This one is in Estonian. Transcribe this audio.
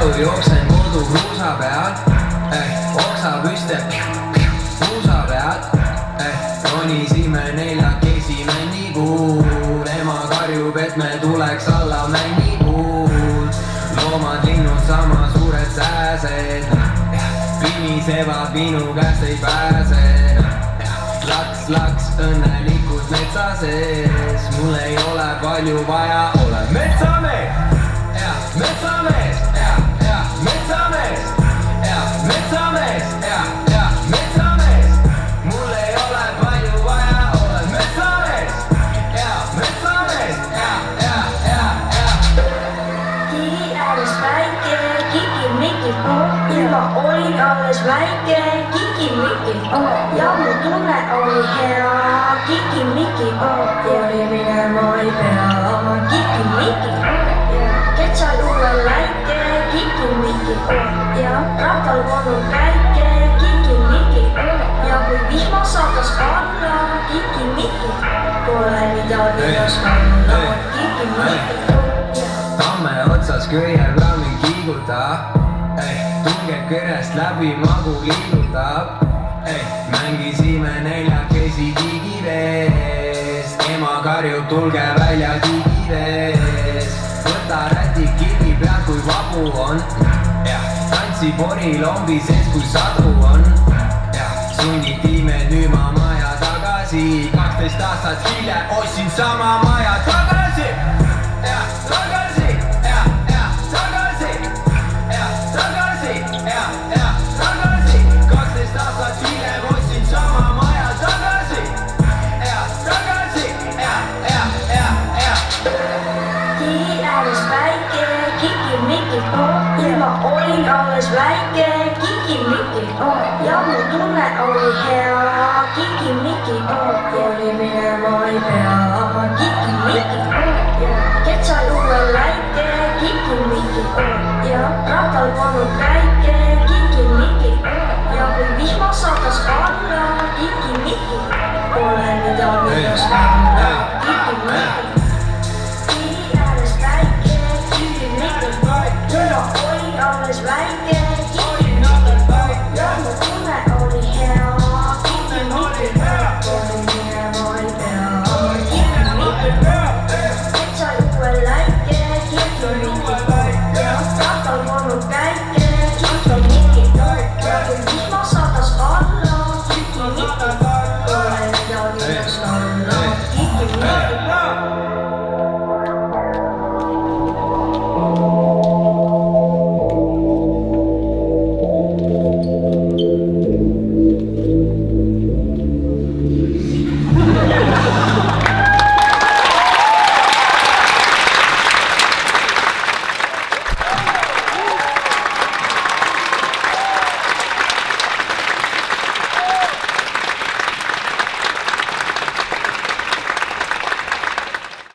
jalu jooksen kodu kruusa peal, oksa püste kruusa peal, ronisime neljakesi männikuul, ema karjub, et me tuleks alla männikuul. Loomad, linnud, sama suured sääsed, pinisevad minu käest ei pääse. Laks, õnnelikult metsa sees, mul ei ole palju vaja, olen metsamees, metsamees, metsamees, metsamees, metsamees. Mul ei ole palju vaja, olen metsamees, metsamees, Kigi ääres väike, kiki-miki, ilma olin alles väike, kiki-miki, ja mu tunne oli hea, kiki-miki, kooli minema ei pea, kiki-miki, ketsa juurel läike, kiki-miki, ja rattal polnud käike, kiki-miki, ja kui vihma saatas alla, kiki-miki, pole midagi osanud, kiki-miki. tamme otsas köieb rammik kiigutab, tungeb kõrest läbi, magu liigutab. Mängisime neljakesi kigivees, ema karjub, tulge välja kigivees. Võta rätik kigi pealt, kui vabu on, tantsi porilombi sees, kui sadu on. Sunniti me nüüma maja tagasi, 12 aastat hiljem ostsin sama maja tagasi. Tagasi, tagasi, tagasi, tagasi. 12 aastat hiljem ostsin sama maja tagasi. Tagasi, Kigi ääres väike, kiki-miki, ilma olin alles väike, kiki-miki, ja mu tunne oli hea, kiki-miki, kooli minema ei pea, kiki-miki, ketsa juurel läike, kiki-miki, ja rattal polnud käike, kiki-miki, ja kui vihma saatas alla, kiki-miki, pole midagi osanud, kiki-miki. Kigi ääres väike, kiki-miki, ilma olin alles väike, kiki-miki, ja mu tunne oli hea, kiki-miki, kooli minema ei pea, kiki-miki, ketsa juurel läike, kiki-miki, ja rattal polnud käike.